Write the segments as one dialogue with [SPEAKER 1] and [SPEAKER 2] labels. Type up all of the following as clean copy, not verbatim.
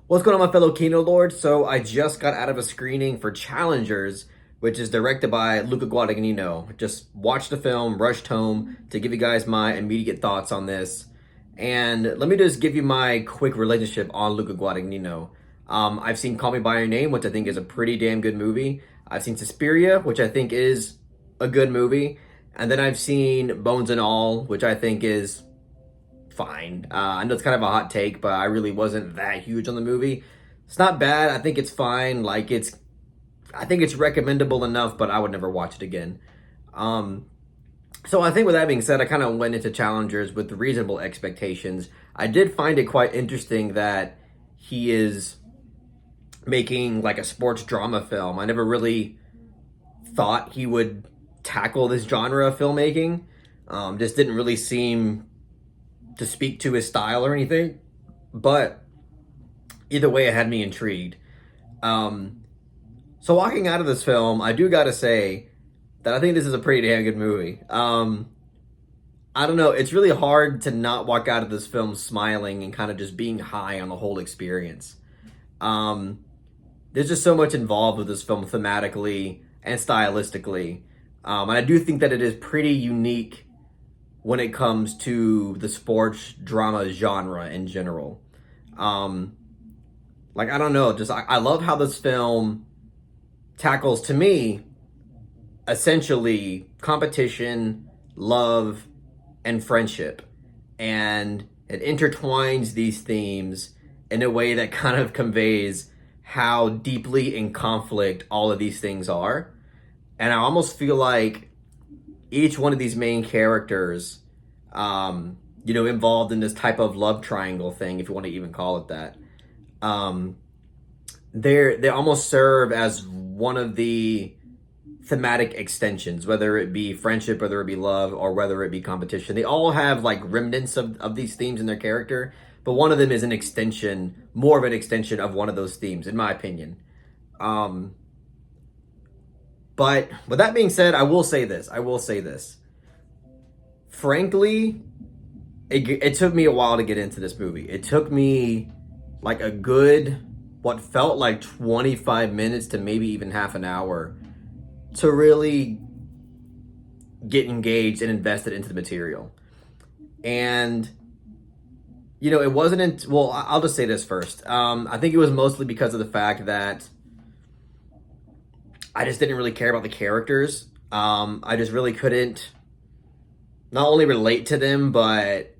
[SPEAKER 1] What's going on, my fellow Kino Lords? So I just got out of a screening for Challengers, which is directed by Luca Guadagnino. Just watched the film, rushed home to give you guys my immediate thoughts on this. And let me just give you my quick relationship on Luca Guadagnino. I've seen Call Me By Your Name, which I think is a pretty damn good movie. I've seen Suspiria, which I think is a good movie. And then I've seen Bones and All, which I think is fine. I know it's kind of a hot take, but I really wasn't that huge on the movie. It's not bad. I think it's fine. I think it's recommendable enough, but I would never watch it again. Um, so I think with that being said, I kind of went into Challengers with reasonable expectations. I did find it quite interesting that he is making like a sports drama film. I never really thought he would tackle this genre of filmmaking. Just didn't really seem to speak to his style or anything, but either way, it had me intrigued. So walking out of this film, I do gotta say that I think this is a pretty damn good movie. I don't know, it's really hard to not walk out of this film smiling and kind of just being high on the whole experience. Um, there's just so much involved with this film thematically and stylistically. And I do think that it is pretty unique when it comes to the sports drama genre in general. Um, I don't know, just I love how this film tackles, to me, essentially competition, love, and friendship. And it intertwines these themes in a way that kind of conveys how deeply in conflict all of these things are. And I almost feel like each one of these main characters, involved in this type of love triangle thing, if you want to even call it that, um, they almost serve as one of the thematic extensions, whether it be friendship, whether it be love, or whether it be competition. They all have like remnants of these themes in their character, but one of them is an extension, more of an extension of one of those themes, in my opinion. Um, but with that being said, I will say this. Frankly, it took me a while to get into this movie. It took me like a good, what felt like 25 minutes to maybe even half an hour to really get engaged and invested into the material. And, it wasn't, well, I'll just say this first. I think it was mostly because of the fact that I just didn't really care about the characters. I just really couldn't not only relate to them, but,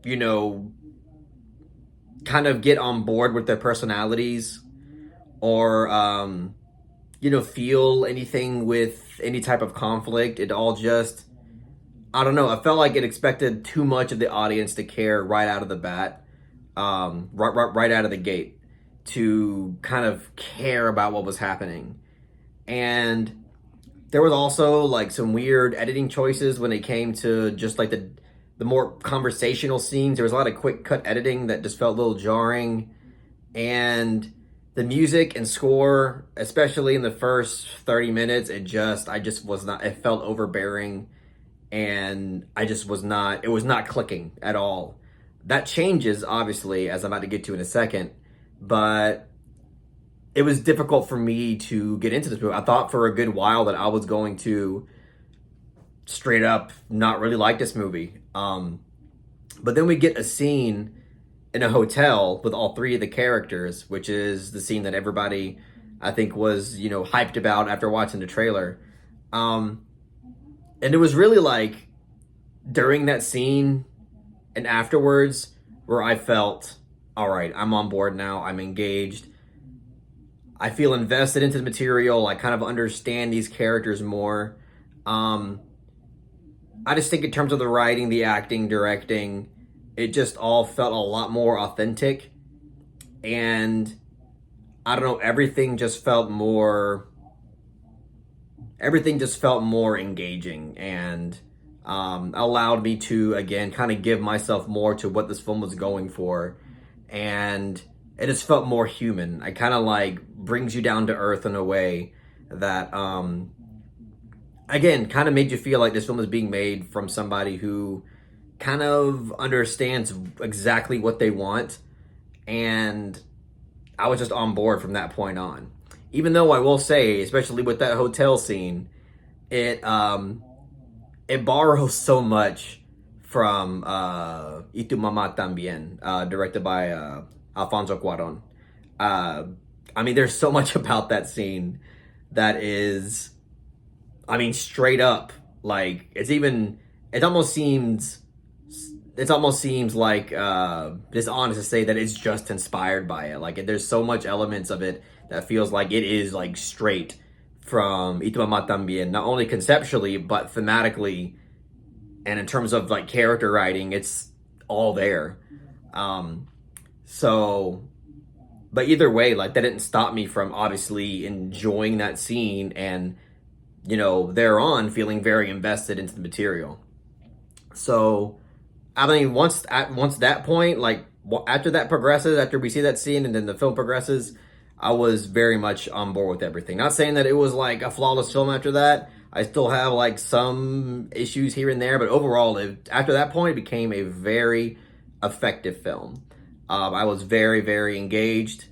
[SPEAKER 1] you know, kind of get on board with their personalities or, feel anything with any type of conflict. It all just, I don't know. I felt like it expected too much of the audience to care right out of the bat, right out of the gate, to kind of care about what was happening. And there was also like some weird editing choices when it came to just like the more conversational scenes. There was a lot of quick cut editing that just felt a little jarring. And the music and score, especially in the first 30 minutes, I just was not, it felt overbearing, and it was not clicking at all. That changes, obviously, as I'm about to get to in a second, but it was difficult for me to get into this movie. I thought for a good while that I was going to straight up not really like this movie. But then we get a scene in a hotel with all three of the characters, which is the scene that everybody, I think, was, hyped about after watching the trailer. And it was really like during that scene and afterwards where I felt, all right, I'm on board now. I'm engaged. I feel invested into the material. I kind of understand these characters more. I just think in terms of the writing, the acting, directing, it just all felt a lot more authentic. And I don't know, everything just felt more engaging, and allowed me to, again, kind of give myself more to what this film was going for. And it just felt more human. I kind of like brings you down to earth in a way that, again, kind of made you feel like this film is being made from somebody who kind of understands exactly what they want, and I was just on board from that point on. Even though I will say, especially with that hotel scene, it borrows so much from Y Tu Mamá También, directed by Alfonso Cuarón. Uh, I mean, there's so much about that scene that is, I mean, straight up like it almost seems like dishonest to say that it's just inspired by it. Like there's so much elements of it that feels like it is like straight from Y Tu Mamá También, not only conceptually but thematically and in terms of like character writing, it's all there. Um, so, but either way, like that didn't stop me from obviously enjoying that scene and thereon feeling very invested into the material. So I mean, once that point, like after that progresses, after we see that scene and then the film progresses, I was very much on board with everything. Not saying that it was like a flawless film after that. I still have like some issues here and there, but overall, after that point, it became a very effective film. I was very, very engaged,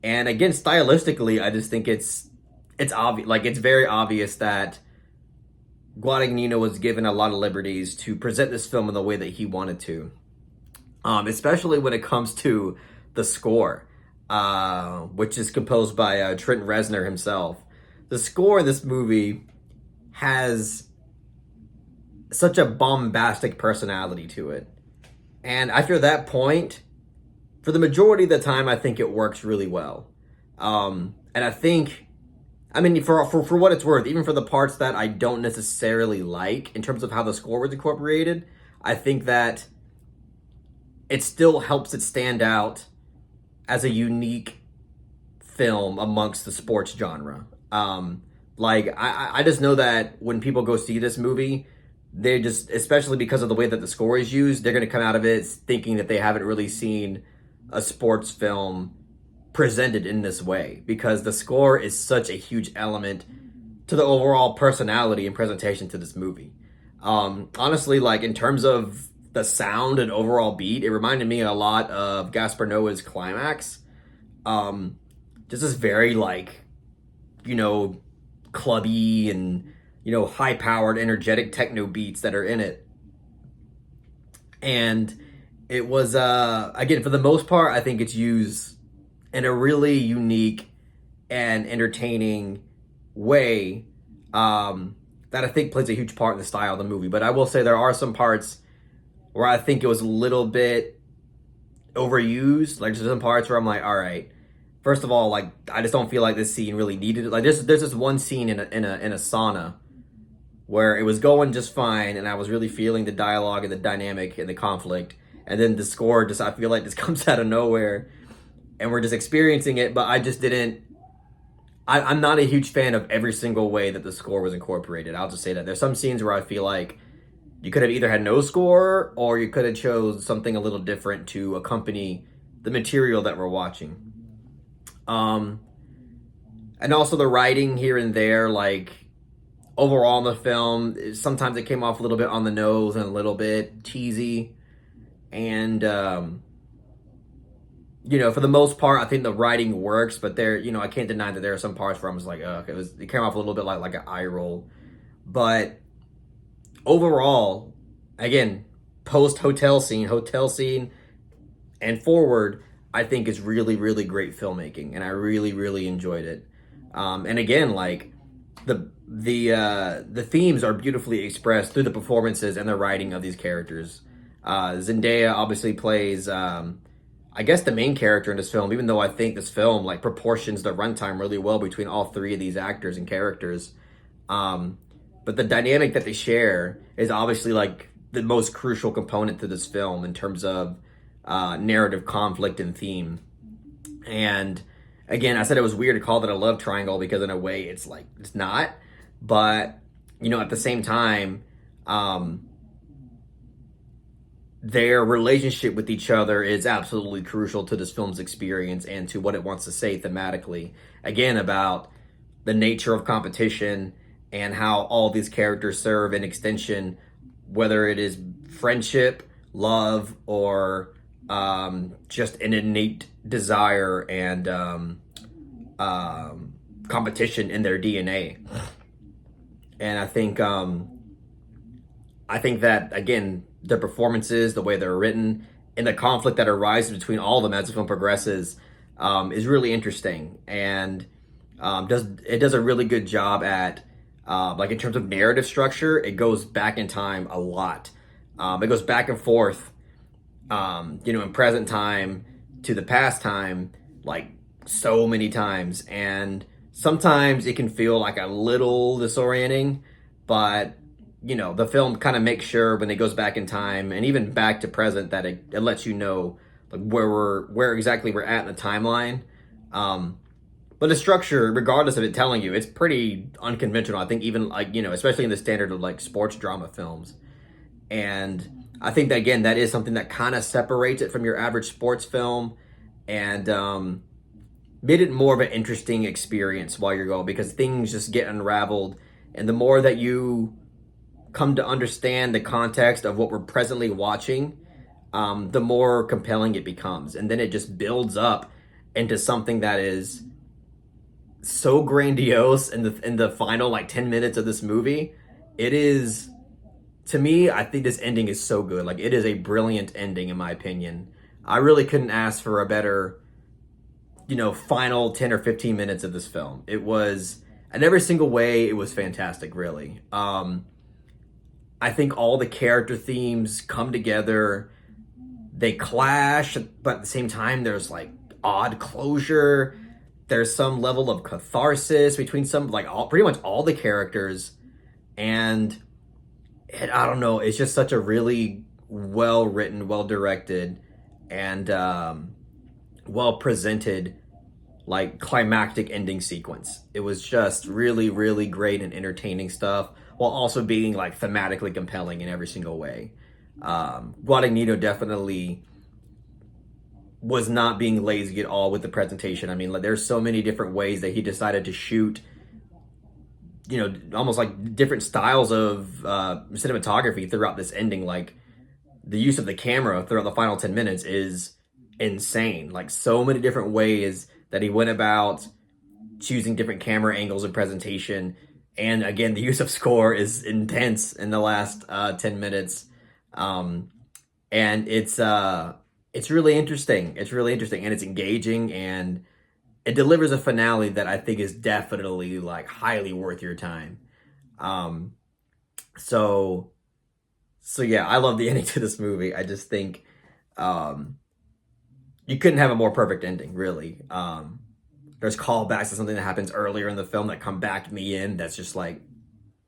[SPEAKER 1] and again, stylistically, I just think it's obvious. Like it's very obvious that Guadagnino was given a lot of liberties to present this film in the way that he wanted to, especially when it comes to the score, which is composed by Trent Reznor himself. The score in this movie has such a bombastic personality to it. And after that point, for the majority of the time, I think it works really well. And I think, I mean, for what it's worth, even for the parts that I don't necessarily like in terms of how the score was incorporated, I think that it still helps it stand out as a unique film amongst the sports genre. Like I just know that when people go see this movie, they just, especially because of the way that the score is used, they're going to come out of it thinking that they haven't really seen a sports film presented in this way, because the score is such a huge element to the overall personality and presentation to this movie. Honestly, like in terms of the sound and overall beat, it reminded me a lot of Gaspar Noé's Climax. Just this very like, you know, clubby and high powered, energetic techno beats that are in it. And it was again, for the most part, I think it's used in a really unique and entertaining way, that I think plays a huge part in the style of the movie. But I will say there are some parts where I think it was a little bit overused. Like there's some parts where I'm like, all right, first of all, like I just don't feel like this scene really needed it. Like there's this one scene in a sauna where it was going just fine, and I was really feeling the dialogue and the dynamic and the conflict, and then the score just, I feel like, just comes out of nowhere, and we're just experiencing it. But I just didn't. I'm not a huge fan of every single way that the score was incorporated. I'll just say that there's some scenes where I feel like you could have either had no score or you could have chose something a little different to accompany the material that we're watching. And also the writing here and there, like overall in the film, sometimes it came off a little bit on the nose and a little bit cheesy. And, for the most part, I think the writing works, but I can't deny that there are some parts where I was like, it came off a little bit like an eye roll. But overall, again, post hotel scene and forward, I think is really, really great filmmaking, and I really, really enjoyed it. And again, like the themes are beautifully expressed through the performances and the writing of these characters. Zendaya obviously plays, I guess, the main character in this film, even though I think this film like proportions the runtime really well between all three of these actors and characters. But the dynamic that they share is obviously like the most crucial component to this film in terms of narrative conflict and theme. And again, I said it was weird to call it a love triangle because in a way it's like, it's not. But, at the same time, their relationship with each other is absolutely crucial to this film's experience and to what it wants to say thematically. Again, about the nature of competition and how all these characters serve an extension, whether it is friendship, love, or just an innate desire and competition in their DNA. And I think that again, their performances, the way they're written, and the conflict that arises between all of them as the film progresses, is really interesting, and does a really good job at like in terms of narrative structure. It goes back in time a lot. It goes back and forth, in present time to the past time, like so many times, and sometimes it can feel like a little disorienting, but the film kind of makes sure when it goes back in time and even back to present that it lets you know like where exactly we're at in the timeline. But the structure, regardless of it telling you, it's pretty unconventional. I think even like especially in the standard of like sports drama films. And I think that again, that is something that kind of separates it from your average sports film, and made it more of an interesting experience while you're going, because things just get unraveled, and the more that you come to understand the context of what we're presently watching, the more compelling it becomes, and then it just builds up into something that is so grandiose in the final like 10 minutes of this movie. It is, to me, I think this ending is so good. Like, it is a brilliant ending, in my opinion. I really couldn't ask for a better, final 10 or 15 minutes of this film. It was, in every single way, it was fantastic, really. I think all the character themes come together. They clash, but at the same time, there's like odd closure. There's some level of catharsis between pretty much all the characters. And I don't know, it's just such a really well written, well directed, and well presented, like climactic ending sequence. It was just really, really great and entertaining stuff, while also being like thematically compelling in every single way. Guadagnino definitely was not being lazy at all with the presentation. I mean, like, there's so many different ways that he decided to shoot, almost like different styles of cinematography throughout this ending. Like, the use of the camera throughout the final 10 minutes is insane. Like, so many different ways that he went about choosing different camera angles and presentation. And again, the use of score is intense in the last 10 minutes. And it's really interesting. It's really interesting, and it's engaging, and it delivers a finale that I think is definitely like highly worth your time. Um, so so yeah, I love the ending to this movie. I just think um, you couldn't have a more perfect ending, really. There's callbacks to something that happens earlier in the film that come back to me in. That's just like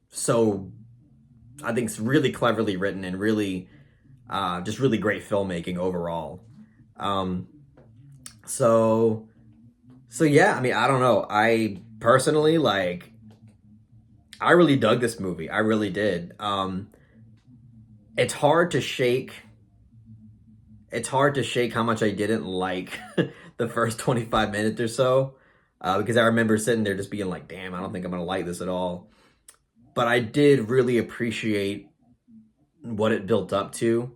[SPEAKER 1] so. I think it's really cleverly written and really, just really great filmmaking overall. Um, so so yeah, I mean, I don't know. I personally I really dug this movie. I really did. It's hard to shake. It's hard to shake how much I didn't like the first 25 minutes or so, because I remember sitting there just being like, "Damn, I don't think I'm gonna like this at all." But I did really appreciate what it built up to,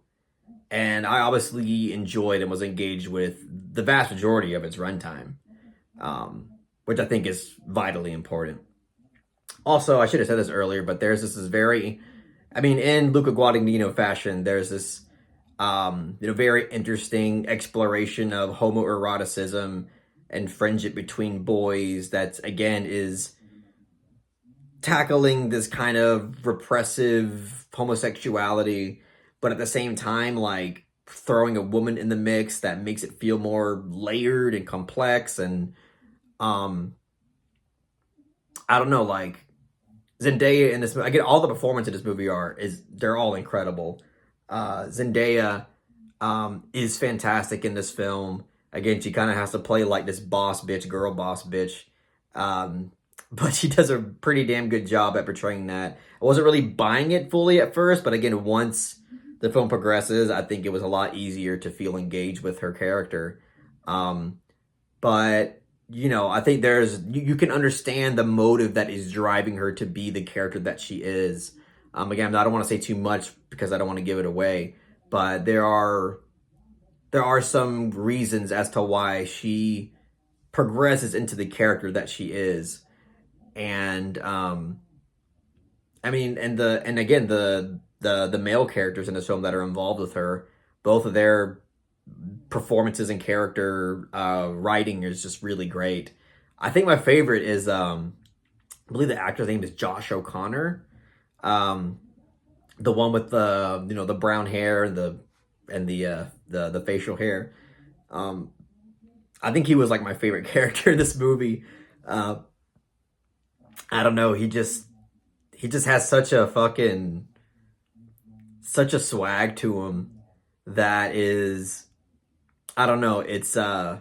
[SPEAKER 1] and I obviously enjoyed and was engaged with the vast majority of its runtime, which I think is vitally important. Also, I should have said this earlier, but there's this is very, I mean, in Luca Guadagnino fashion, there's this, very interesting exploration of homoeroticism and friendship between boys. That again is tackling this kind of repressive homosexuality, but at the same time, like throwing a woman in the mix that makes it feel more layered and complex. And um, I don't know, like Zendaya in this movie, again, all the performance in this movie they're all incredible. Zendaya is fantastic in this film. Again, she kind of has to play like this boss bitch, girl boss bitch. Um, but she does a pretty damn good job at portraying that. I wasn't really buying it fully at first, but again, once the film progresses, I think it was a lot easier to feel engaged with her character. Um, but I think you can understand the motive that is driving her to be the character that she is. Again, I don't want to say too much because I don't want to give it away, but there are there are some reasons as to why she progresses into the character that she is. And I mean, and again, the male characters in this film that are involved with her, both of their performances and character writing is just really great. I think my favorite is I believe the actor's name is Josh O'Connor, um, the one with the the brown hair and the facial hair. Um, I think he was like my favorite character in this movie. Uh, I don't know. He just has such a swag to him that is, I don't know. I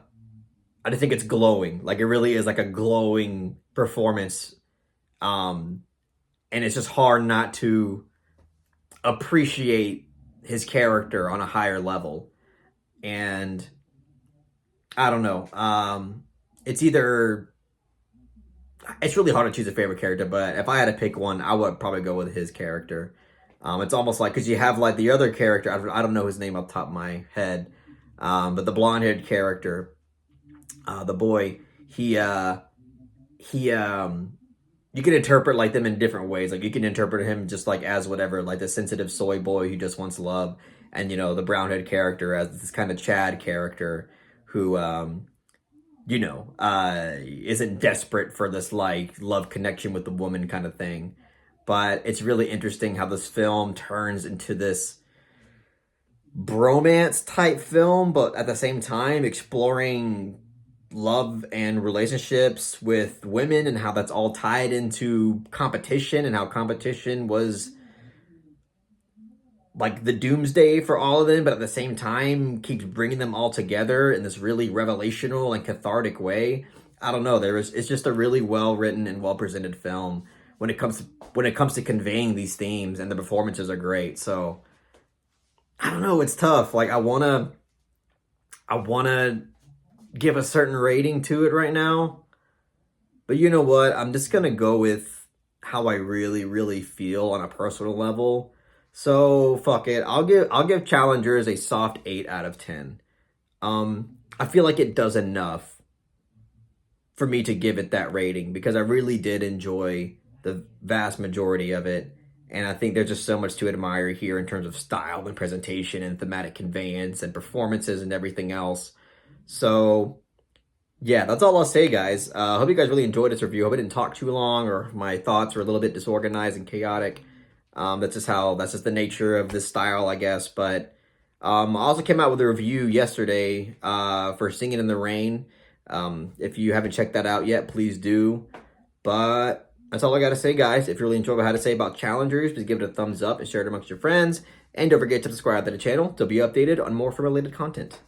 [SPEAKER 1] just think it's glowing. Like it really is like a glowing performance. Um, and it's just hard not to appreciate his character on a higher level. And I don't know. It's either it's really hard to choose a favorite character, but if I had to pick one, I would probably go with his character. It's almost like because you have like the other character. I don't know his name off the top of my head, but the blonde-haired character, the boy, he you can interpret like them in different ways. Like you can interpret him just like as whatever, like the sensitive soy boy who just wants love, and the brown-haired character as this kind of Chad character who isn't desperate for this like love connection with the woman kind of thing. But it's really interesting how this film turns into this bromance type film, but at the same time exploring love and relationships with women and how that's all tied into competition and how competition was like the doomsday for all of them, but at the same time keeps bringing them all together in this really revelational and cathartic way. I don't know. It's just a really well written and well presented film when it comes to conveying these themes, and the performances are great. So I don't know. It's tough. Like I wanna give a certain rating to it right now, but you know what? I'm just gonna go with how I really, really feel on a personal level. So fuck it. I'll give Challengers a soft 8 out of 10. I feel like it does enough for me to give it that rating because I really did enjoy the vast majority of it. And I think there's just so much to admire here in terms of style and presentation and thematic conveyance and performances and everything else. So yeah, that's all I'll say, guys. I hope you guys really enjoyed this review. I hope I didn't talk too long or my thoughts were a little bit disorganized and chaotic. That's just the nature of this style, I guess. But I also came out with a review yesterday for Singing in the Rain. If you haven't checked that out yet, please do. But that's all I got to say, guys. If you really enjoyed what I had to say about Challengers, please give it a thumbs up and share it amongst your friends. And don't forget to subscribe to the channel to be updated on more film-related content.